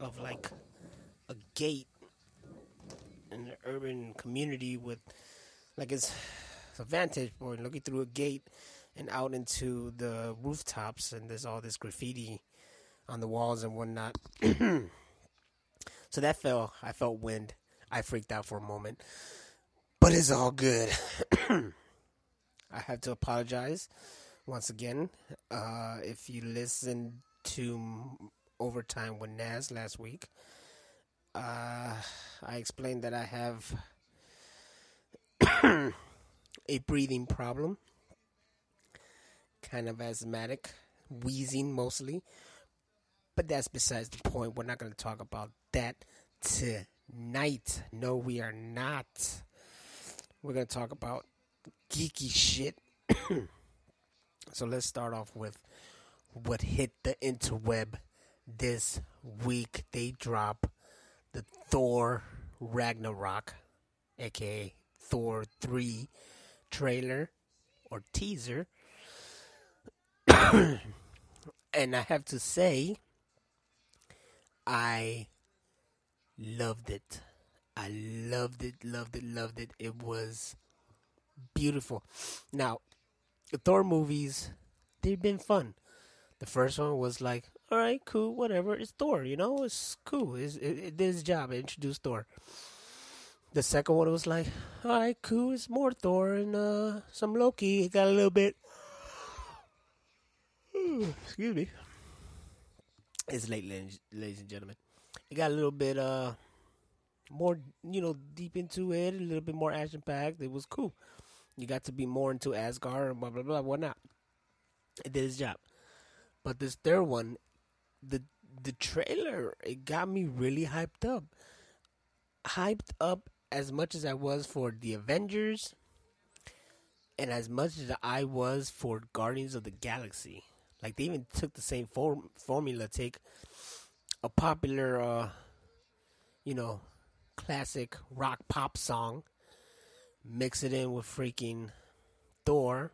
of like a gate in an urban community with like it's a vantage point looking through a gate and out into the rooftops, and there's all this graffiti on the walls and whatnot. So I felt wind. I freaked out for a moment, but it's all good. I have to apologize once again. If you listened to Overtime with Naz last week, I explained that I have a breathing problem, kind of asthmatic, wheezing mostly. But that's besides the point. We're not going to talk about that tonight. No, we are not. We're going to talk about geeky shit. So let's start off with what hit the interweb this week. They drop the Thor Ragnarok, aka Thor 3 trailer or teaser. And I have to say, I loved it. I loved it. It was beautiful. Now, the Thor movies, they've been fun. The first one was like, all right, cool, whatever. It's Thor, it's cool. It did its job. It introduced Thor. The second one was like, all right, cool. It's more Thor and some Loki. It got a little bit. Excuse me. It's late, ladies and gentlemen. It got a little bit more, deep into it. A little bit more action packed. It was cool. You got to be more into Asgard and blah blah blah whatnot. It did its job. But this third one, the trailer, it got me really hyped up. Hyped up as much as I was for the Avengers, and as much as I was for Guardians of the Galaxy. Like, they even took the same formula. Take a popular, classic rock pop song, mix it in with freaking Thor,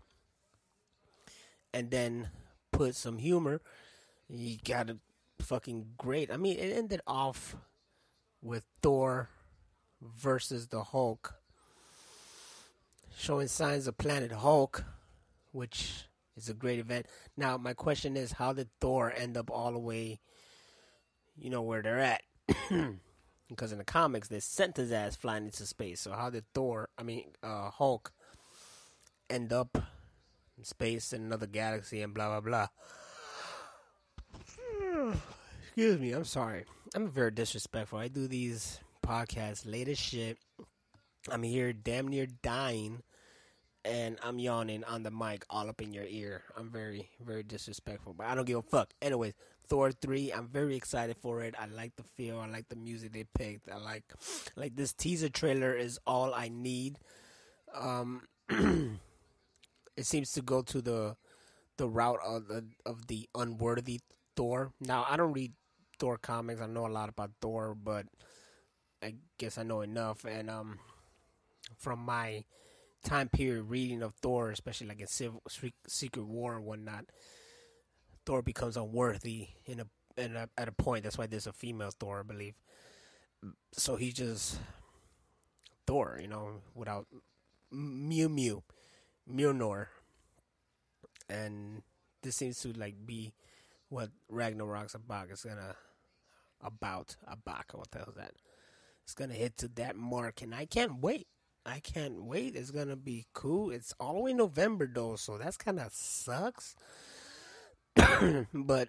and then put some humor. You got it fucking great. I mean, it ended off with Thor versus the Hulk, showing signs of Planet Hulk, which is a great event. Now, my question is, how did Thor end up all the way, where they're at? Because in the comics, they sent his ass flying into space. So how did Hulk, end up in space in another galaxy and blah, blah, blah? Excuse me, I'm sorry. I'm very disrespectful. I do these podcasts late as shit. I'm here damn near dying, and I'm yawning on the mic all up in your ear. I'm very, very disrespectful, but I don't give a fuck. Anyways, Thor 3, I'm very excited for it. I like the feel. I like the music they picked. I like this teaser trailer is all I need. It seems to go to the route of the unworthy Thor. Now, I don't read Thor comics. I know a lot about Thor, but I guess I know enough. And from my time period reading of Thor, especially like in Secret War and whatnot, Thor becomes unworthy at a point. That's why there's a female Thor, I believe. So he's just Thor, without Mjolnir. And this seems to like be what Ragnarok's about. It's gonna what the hell is that? It's gonna hit to that mark, and I can't wait. It's gonna be cool. It's all the way November though, so that's kind of sucks. But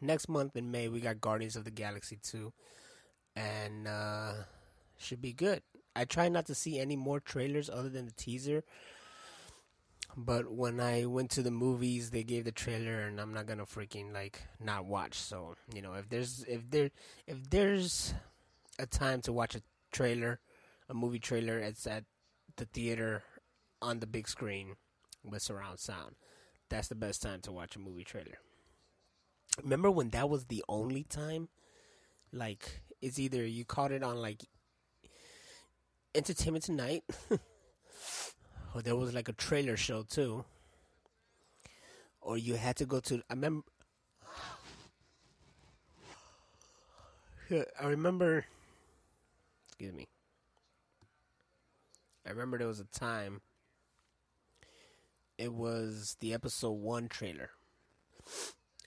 next month in May, we got Guardians of the Galaxy 2, and should be good. I try not to see any more trailers other than the teaser. But when I went to the movies, they gave the trailer, and I'm not gonna freaking not watch. So if there's a time to watch a movie trailer, it's at the theater on the big screen with surround sound. That's the best time to watch a movie trailer. Remember when that was the only time? Like, it's either you caught it on Entertainment Tonight. Or there was a trailer show too. Or you had to go to, I remember, I remember. Excuse me. I remember there was a time. It was the episode 1 trailer.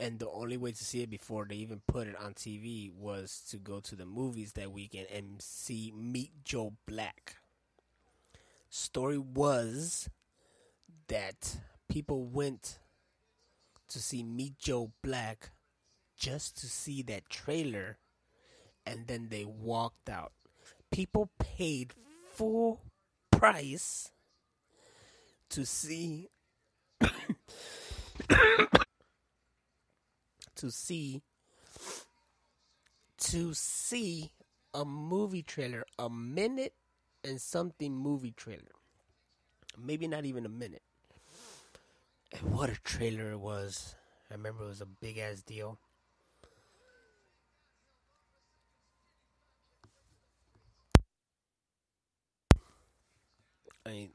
And the only way to see it before they even put it on TV was to go to the movies that weekend and see Meet Joe Black. Story was that people went to see Meet Joe Black just to see that trailer, and then they walked out. People paid full price to see to see to see a movie trailer, a minute and something movie trailer. Maybe not even a minute. And what a trailer it was. I remember it was a big ass deal. I mean,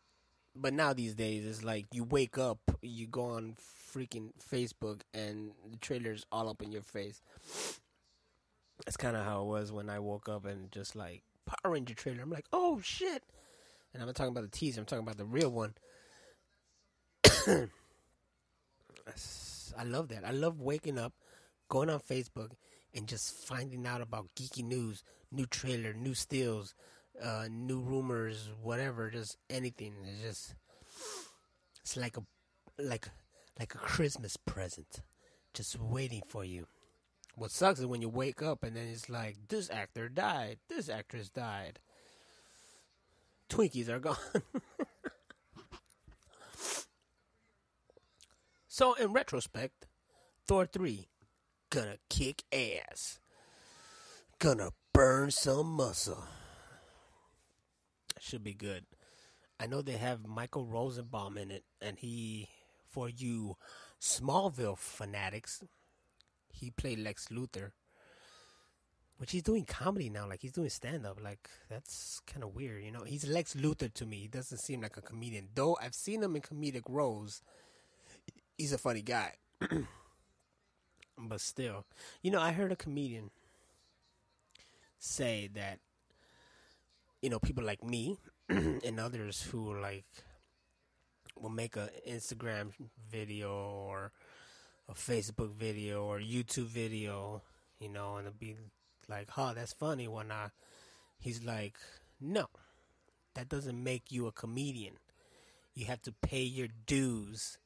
but now these days it's like you wake up, you go on freaking Facebook, and the trailer's all up in your face. That's kind of how it was when I woke up and just like Power Ranger trailer. I'm like, oh shit! And I'm not talking about the teaser. I'm talking about the real one. I love that. I love waking up, going on Facebook, and just finding out about geeky news, new trailer, new stills, new rumors, whatever, just anything. It's like like a Christmas present, just waiting for you. What sucks is when you wake up and then it's like this actor died, this actress died, Twinkies are gone. So in retrospect, Thor 3 gonna kick ass, gonna burn some muscle. Should be good. I know they have Michael Rosenbaum in it, and he, for you Smallville fanatics, he played Lex Luthor, which he's doing comedy now. Like, he's doing stand-up. Like, that's kind of weird, you know? He's Lex Luthor to me. He doesn't seem like a comedian. Though I've seen him in comedic roles, he's a funny guy. But still, you know, I heard a comedian say that, you know, people like me and others who, like, will make an Instagram video or a Facebook video or YouTube video, you know, and it'll be like, oh, that's funny, whatnot. He's like, no, that doesn't make you a comedian. You have to pay your dues.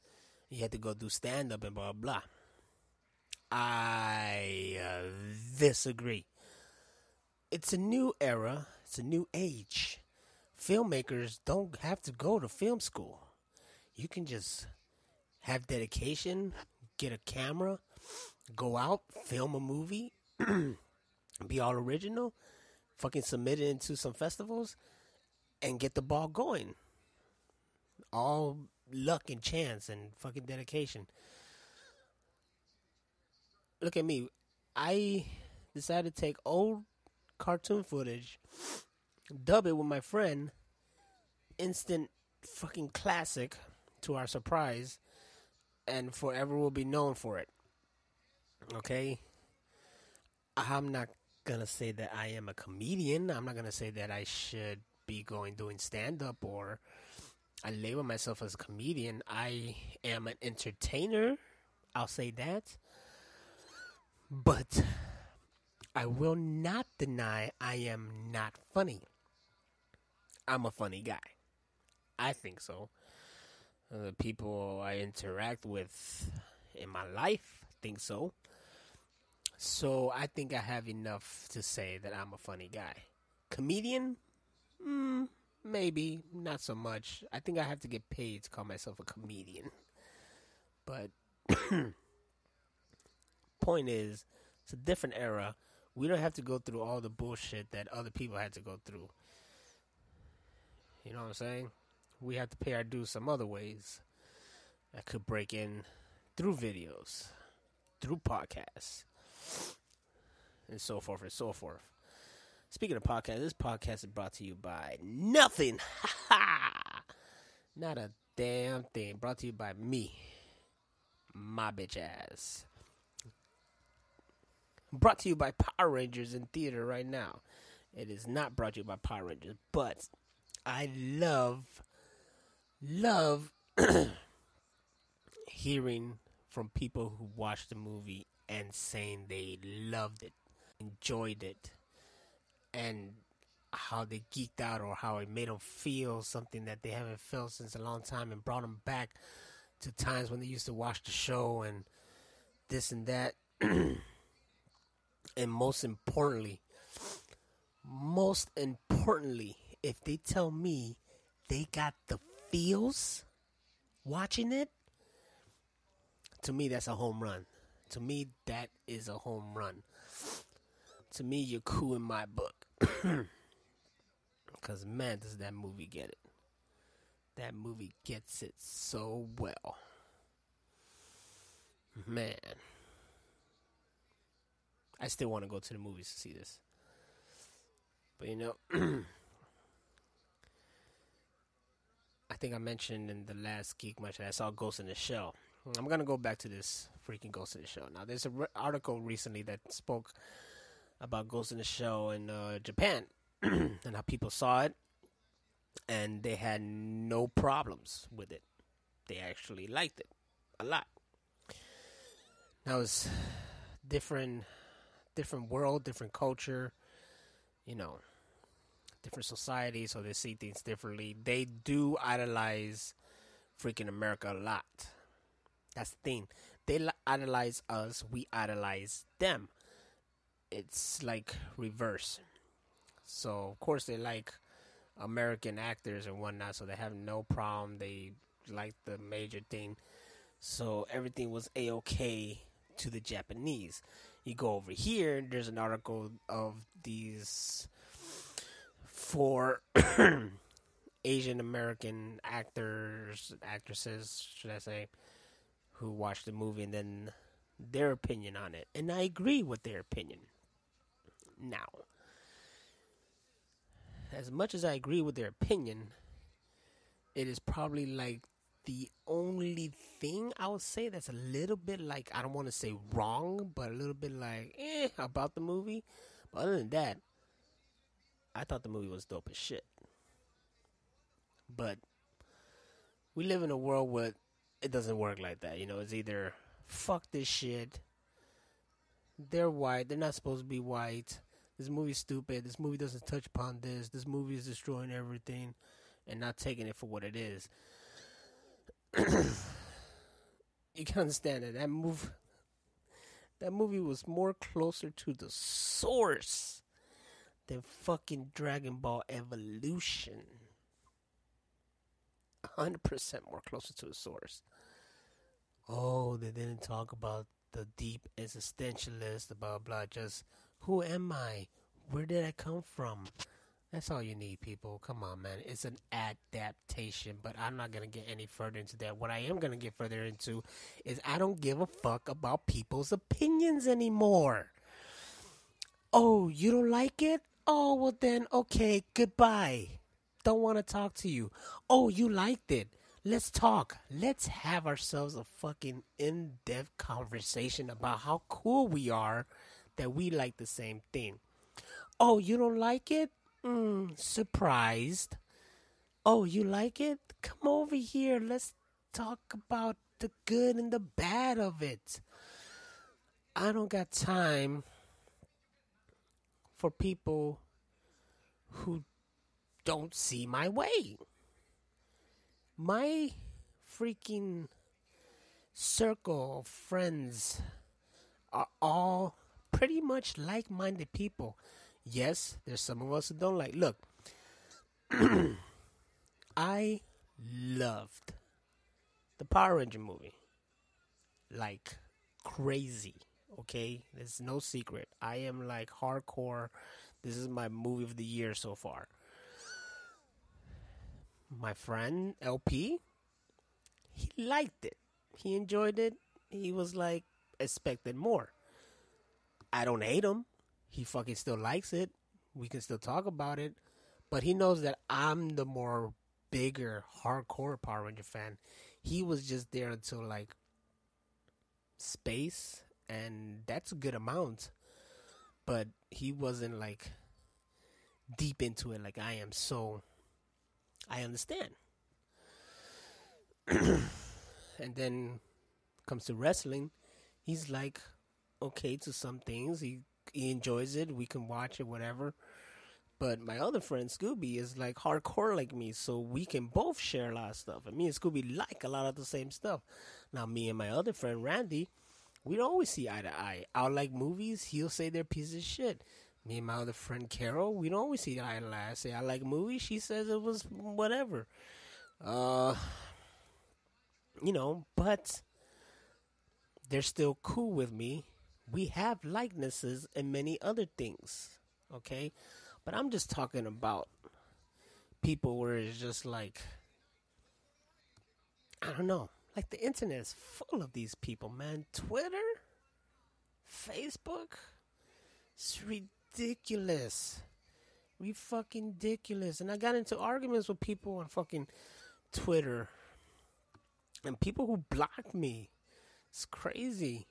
You have to go do stand-up and blah, blah. I disagree. It's a new era. It's a new age. Filmmakers don't have to go to film school. You can just have dedication, get a camera, go out, film a movie, be all original, fucking submit it into some festivals, and get the ball going. All luck and chance and fucking dedication. Look at me. I decided to take old cartoon footage, dub it with my friend, instant fucking classic to our surprise, and forever will be known for it. Okay? I'm not gonna say that I am a comedian. I'm not gonna say that I should be doing stand up, or I label myself as a comedian. I am an entertainer. I'll say that. But I will not deny I am not funny. I'm a funny guy. I think so. The people I interact with in my life think so. So I think I have enough to say that I'm a funny guy. Comedian? Maybe. Not so much. I think I have to get paid to call myself a comedian. But point is, it's a different era. We don't have to go through all the bullshit that other people had to go through. You know what I'm saying? We have to pay our dues some other ways. I could break in through videos, through podcasts, and so forth and so forth. Speaking of podcasts, this podcast is brought to you by nothing. Not a damn thing. Brought to you by me. My bitch ass. Brought to you by Power Rangers in theater right now. It is not brought to you by Power Rangers, but I love hearing from people who watched the movie and saying they loved it, enjoyed it, and how they geeked out or how it made them feel something that they haven't felt since a long time and brought them back to times when they used to watch the show and this and that. And most importantly, if they tell me they got the feels watching it, to me that's a home run. To me that is a home run. To me you're cool in my book. Because man, does that movie get it. That movie gets it so well. Man. I still want to go to the movies to see this. But you know, I think I mentioned in the last Geek Much that I saw Ghost in the Shell. I'm going to go back to this freaking Ghost in the Shell. Now, there's an article recently that spoke about Ghost in the Shell in Japan and how people saw it and they had no problems with it. They actually liked it a lot. Now, it's different world, different culture, you know, different society, so they see things differently. They do idolize freaking America a lot. That's the thing. They idolize us, we idolize them. It's like reverse. So, of course, they like American actors and whatnot, so they have no problem. They like the major thing. So, everything was A-okay to the Japanese. You go over here, there's an article of these 4 Asian American actresses, should I say, who watched the movie and then their opinion on it. And I agree with their opinion. Now, as much as I agree with their opinion, it is probably like the only thing I would say that's a little bit like, I don't want to say wrong, but a little bit like, about the movie. But other than that, I thought the movie was dope as shit. But we live in a world where it doesn't work like that. You know, it's either fuck this shit, they're white, they're not supposed to be white, this movie's stupid, this movie doesn't touch upon this, this movie is destroying everything, and not taking it for what it is. You can understand that that movie was more closer to the source than fucking Dragon Ball Evolution. 100% more closer to the source. Oh, they didn't talk about the deep existentialist, blah, blah, just who am I? Where did I come from? That's all you need, people. Come on, man. It's an adaptation, but I'm not going to get any further into that. What I am going to get further into is I don't give a fuck about people's opinions anymore. Oh, you don't like it? Oh, well then, okay, goodbye. Don't want to talk to you. Oh, you liked it. Let's talk. Let's have ourselves a fucking in-depth conversation about how cool we are that we like the same thing. Oh, you don't like it? Surprised. Oh, you like it? Come over here. Let's talk about the good and the bad of it. I don't got time for people who don't see my way. My freaking circle of friends are all pretty much like-minded people. Yes, there's some of us who don't like. Look, I loved the Power Ranger movie like crazy, okay? There's no secret. I am like hardcore. This is my movie of the year so far. My friend LP, he liked it. He enjoyed it. He was like, expected more. I don't hate him. He fucking still likes it. We can still talk about it. But he knows that I'm the more bigger, hardcore Power Ranger fan. He was just there until like space, and that's a good amount. but he wasn't like deep into it like I am. So I understand. And then comes to wrestling, he's like okay to some things. He enjoys it. We can watch it, whatever. But my other friend Scooby is like hardcore like me, so we can both share a lot of stuff. And me and Scooby like a lot of the same stuff. Now, me and my other friend Randy, we don't always see eye to eye. I like movies, he'll say they're pieces of shit. Me and my other friend Carol, we don't always see eye to eye. I say I like movies, she says it was whatever. But they're still cool with me. We have likenesses in many other things, okay? But I'm just talking about people where it's just like, I don't know. Like the internet is full of these people, man. Twitter, Facebook, it's ridiculous. Fucking ridiculous. And I got into arguments with people on fucking Twitter. And people who blocked me. It's crazy.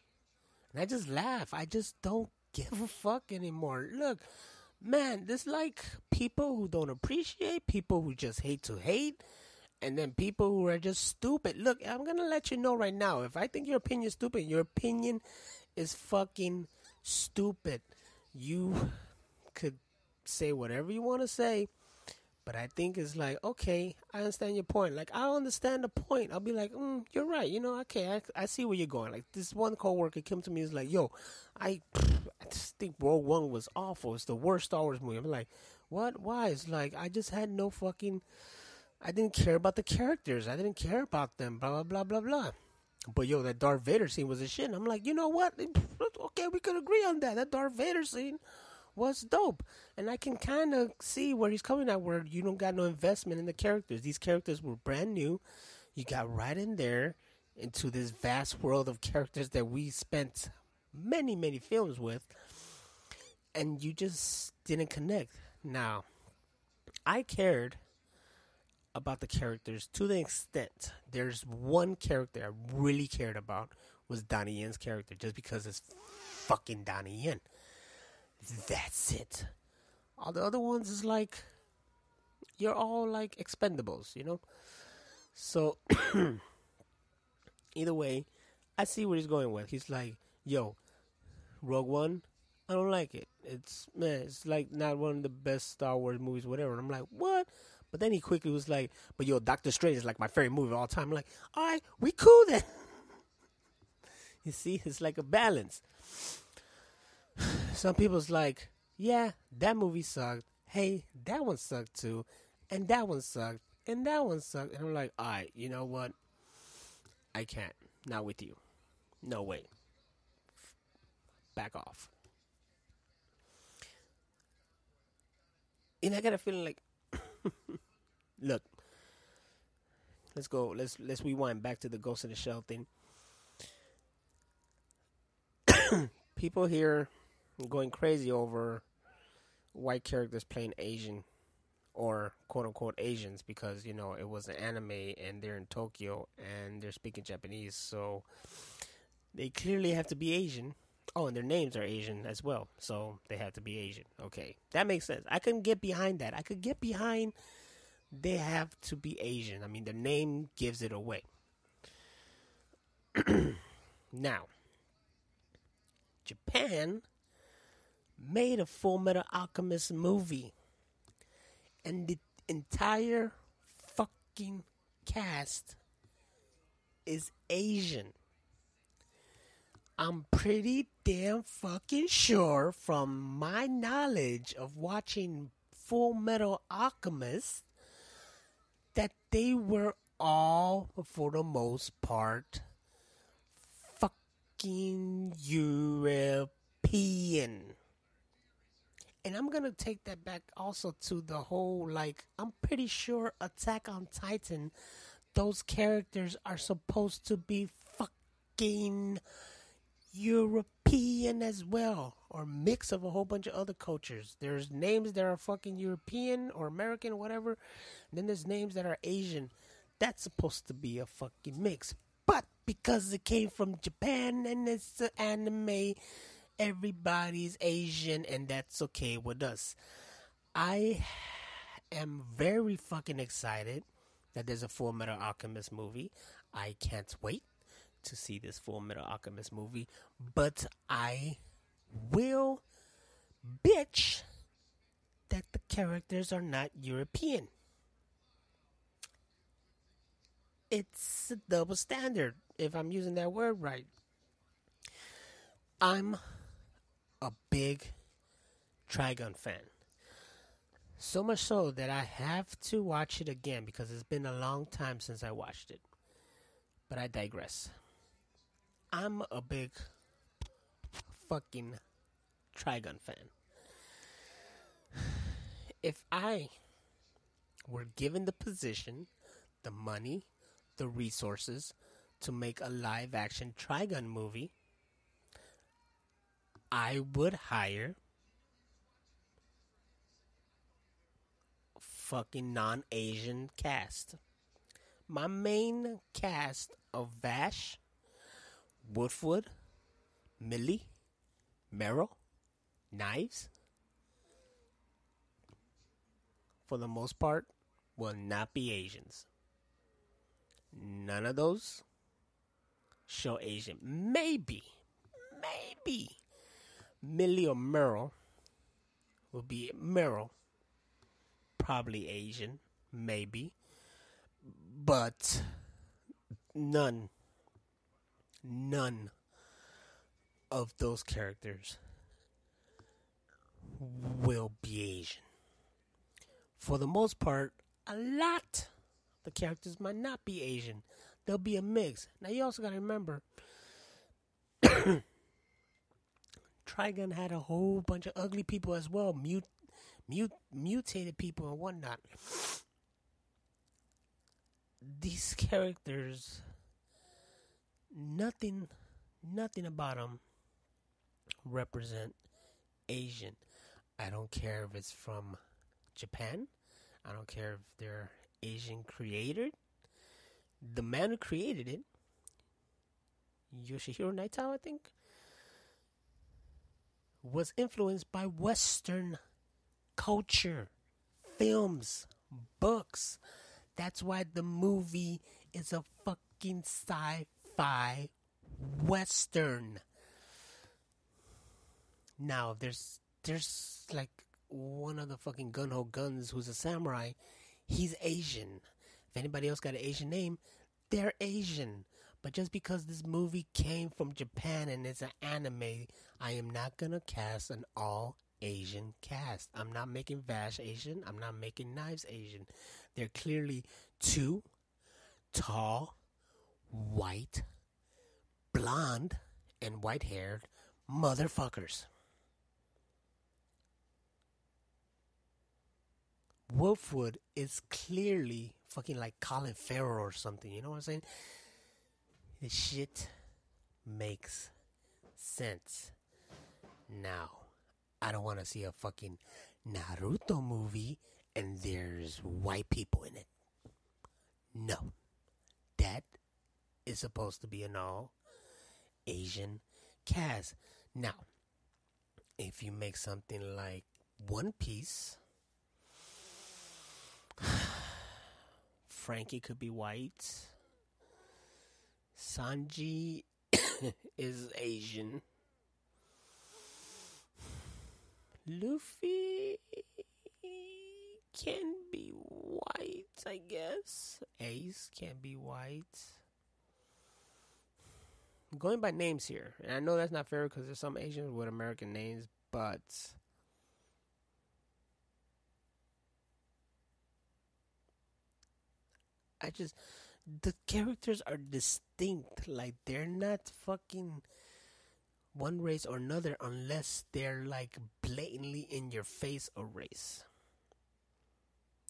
And I just laugh. I just don't give a fuck anymore. Look, man, there's like people who don't appreciate, people who just hate to hate, and then people who are just stupid. Look, I'm going to let you know right now. If I think your opinion is stupid, your opinion is fucking stupid. You could say whatever you want to say, but I think it's like, okay, I understand your point. Like, I understand the point. I'll be like, you're right. Okay, I see where you're going. Like, this one coworker came to me and was like, yo, I just think Rogue One was awful. It's the worst Star Wars movie. I'm like, what? Why? It's like, I just had no fucking, I didn't care about the characters. I didn't care about them, blah, blah, blah, blah, blah. But, yo, that Darth Vader scene was a shit. And I'm like, you know what? Okay, we could agree on that. That Darth Vader scene was dope. And I can kind of see where he's coming at, where you don't got no investment in the characters. These characters were brand new. You got right in there into this vast world of characters that we spent many, many films with, and you just didn't connect. Now, I cared about the characters to the extent there's one character I really cared about was Donnie Yen's character, just because it's fucking Donnie Yen. That's it. All the other ones is like, you're all like expendables, So, either way, I see where he's going with. He's like, yo, Rogue One, I don't like it. It's like not one of the best Star Wars movies, whatever. And I'm like, what? But then he quickly was like, but yo, Doctor Strange is like my favorite movie of all time. I'm like, all right, we cool then. You see, it's like a balance. Some people's like, yeah, that movie sucked. Hey, that one sucked too. And that one sucked. And that one sucked. And I'm like, all right, you know what? I can't. Not with you. No way. Back off. And I got a feeling like, look, let's go. Let's rewind back to the Ghost in the Shell thing. People here going crazy over white characters playing Asian or quote unquote Asians because, it was an anime and they're in Tokyo and they're speaking Japanese. So they clearly have to be Asian. Oh, and their names are Asian as well. So they have to be Asian. Okay. That makes sense. I can get behind that. I could get behind they have to be Asian. I mean, their name gives it away. Now, Japan made a Full Metal Alchemist movie. And the entire fucking cast is Asian. I'm pretty damn fucking sure from my knowledge of watching Full Metal Alchemist that they were all, for the most part, fucking European. And I'm going to take that back also to the whole, I'm pretty sure Attack on Titan, those characters are supposed to be fucking European as well. Or mix of a whole bunch of other cultures. There's names that are fucking European or American, whatever. And then there's names that are Asian. That's supposed to be a fucking mix. But because it came from Japan and it's an anime, Everybody's Asian, and that's okay with us. I am very fucking excited that there's a Full Metal Alchemist movie. I can't wait to see this Full Metal Alchemist movie, but I will bitch that the characters are not European. It's a double standard, if I'm using that word right. I'm a big Trigun fan. So much so that I have to watch it again because it's been a long time since I watched it. But I digress. I'm a big fucking Trigun fan. If I were given the position, the money, the resources to make a live action Trigun movie, I would hire fucking non-Asian cast. My main cast of Vash, Woodford, Millie, Meryl, Knives, for the most part, will not be Asians. None of those show Asian. Maybe Millie or Meryl will be Meryl, probably Asian, maybe, but none of those characters will be Asian. For the most part, a lot of the characters might not be Asian. They'll be a mix. Now you also gotta remember, Trigun had a whole bunch of ugly people as well, mutated people and whatnot. These characters, nothing about them represent Asian. I don't care if it's from Japan. I don't care if they're Asian created. The man who created it, Yoshihiro Naito, I think, was influenced by Western culture, films, books. That's why the movie is a fucking sci-fi Western. Now, there's like one of the fucking gun-ho guns who's a samurai. He's Asian. If anybody else got an Asian name, they're Asian. But just because this movie came from Japan and it's an anime, I am not gonna cast an all-Asian cast. I'm not making Vash Asian. I'm not making Knives Asian. They're clearly two tall, white, blonde, and white-haired motherfuckers. Wolfwood is clearly fucking like Colin Farrell or something. You know what I'm saying? This shit makes sense. Now, I don't want to see a fucking Naruto movie and there's white people in it. No. That is supposed to be an all Asian cast. Now, if you make something like One Piece, Frankie could be white. Sanji is Asian. Luffy can be white, I guess. Ace can be white. I'm going by names here. And I know that's not fair because there's some Asians with American names, but the characters are distinct. Like, they're not fucking one race or another unless they're like blatantly in your face a race.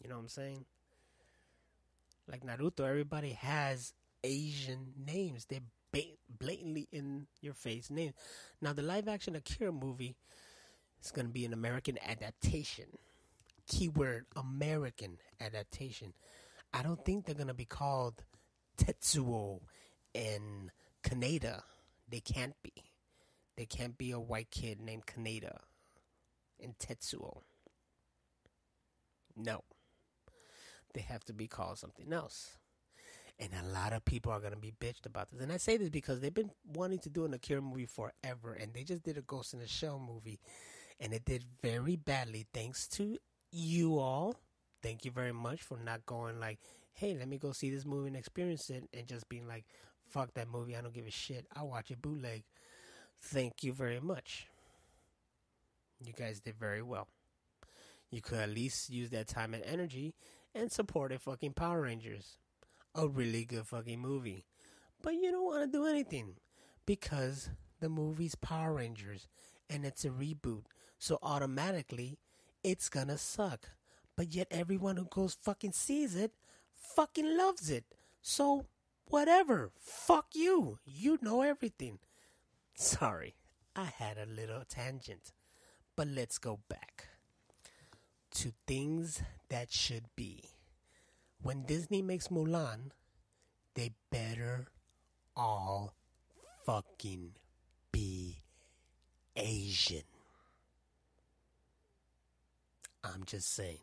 You know what I'm saying? Like Naruto, everybody has Asian names. They're blatantly in your face names. Now, the live action Akira movie is going to be an American adaptation. Keyword American adaptation. I don't think they're going to be called Tetsuo and Kaneda. They can't be. They can't be a white kid named Kaneda and Tetsuo. No. They have to be called something else. And a lot of people are going to be bitched about this. And I say this because they've been wanting to do an Akira movie forever. And they just did a Ghost in the Shell movie. And it did very badly thanks to you all. Thank you very much for not going like, hey, let me go see this movie and experience it. And just being like, fuck that movie. I don't give a shit. I'll watch it bootleg. Thank you very much. You guys did very well. You could at least use that time and energy and support a fucking Power Rangers. A really good fucking movie. But you don't want to do anything because the movie's Power Rangers and it's a reboot. So automatically it's gonna suck. But yet everyone who goes fucking sees it fucking loves it. So whatever. Fuck you. You know everything. Sorry. I had a little tangent. But let's go back to things that should be. When Disney makes Mulan, they better all fucking be Asian. I'm just saying.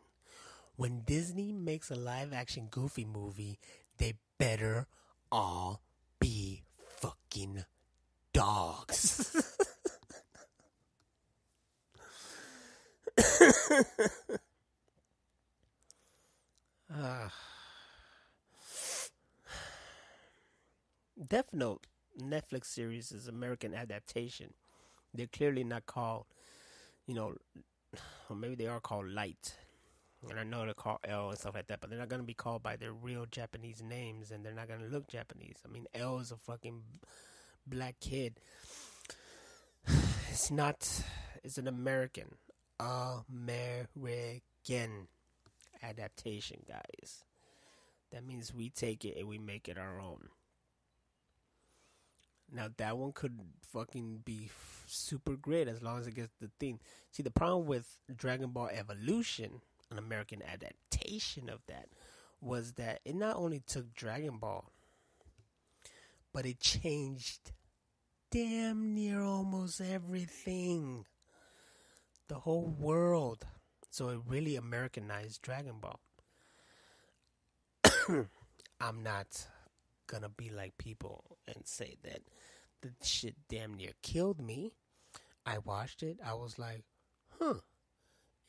When Disney makes a live-action Goofy movie, they better all be fucking dogs. Death Note Netflix series is American adaptation. They're clearly not called, or maybe they are called Light. And I know they're called L and stuff like that, but they're not going to be called by their real Japanese names, and they're not going to look Japanese. I mean, L is a fucking black kid. It's an American adaptation, guys. That means we take it and we make it our own. Now, that one could fucking be super great as long as it gets the theme. See, the problem with Dragon Ball Evolution, an American adaptation of that, was that it not only took Dragon Ball, but it changed damn near almost everything. The whole world. So it really Americanized Dragon Ball. I'm not gonna be like people and say that the shit damn near killed me. I watched it. I was like,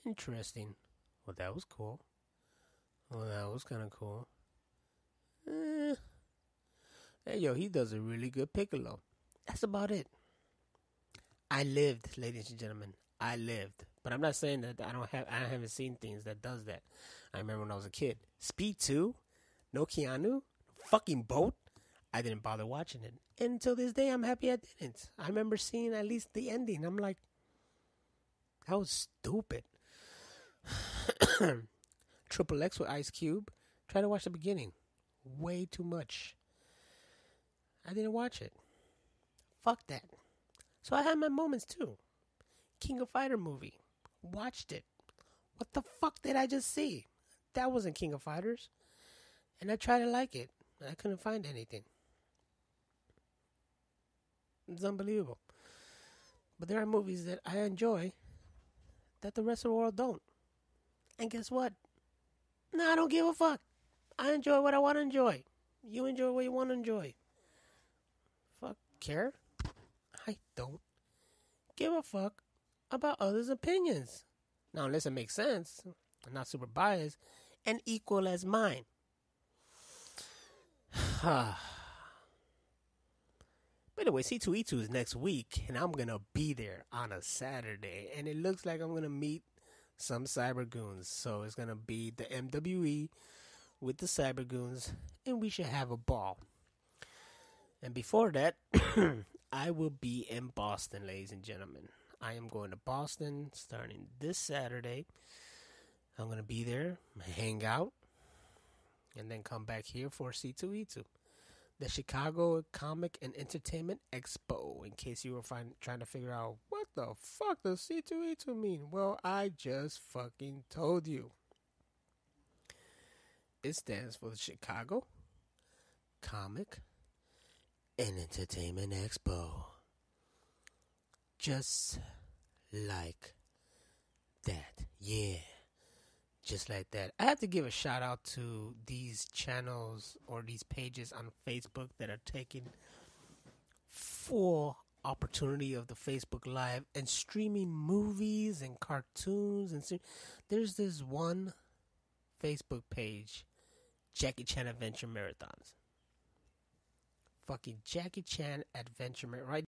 interesting. Well, that was cool. Well, that was kind of cool. Hey, yo, he does a really good Piccolo. That's about it. I lived, ladies and gentlemen. I lived. But I'm not saying that I haven't seen things that does that. I remember when I was a kid. Speed 2, no Keanu, fucking boat. I didn't bother watching it. And until this day, I'm happy I didn't. I remember seeing at least the ending. I'm like, that was stupid. Triple X with Ice Cube. Try to watch the beginning. Way too much. I didn't watch it. Fuck that. So I had my moments too. King of Fighter movie. Watched it. What the fuck did I just see? That wasn't King of Fighters. And I tried to like it. And I couldn't find anything. It's unbelievable. But there are movies that I enjoy that the rest of the world don't. And guess what? Nah, I don't give a fuck. I enjoy what I want to enjoy. You enjoy what you want to enjoy. Fuck care. I don't give a fuck about others' opinions. Now, unless it makes sense, I'm not super biased, and equal as mine. By the way, C2E2 is next week, and I'm going to be there on a Saturday, and it looks like I'm going to meet some cybergoons. So it's going to be the MWE with the cybergoons, and we should have a ball. And before that, I will be in Boston, ladies and gentlemen. I am going to Boston starting this Saturday. I'm going to be there, hang out, and then come back here for C2E2. The Chicago Comic and Entertainment Expo, in case you were trying to figure out what the fuck does C2E2 mean. Well, I just fucking told you. It stands for the Chicago Comic and Entertainment Expo. Just like that. Yeah. Just like that. I have to give a shout out to these channels or these pages on Facebook that are taking full opportunity of the Facebook Live and streaming movies and cartoons. And there's this one Facebook page, Jackie Chan Adventure Marathons. Fucking Jackie Chan Adventure Marathon. Right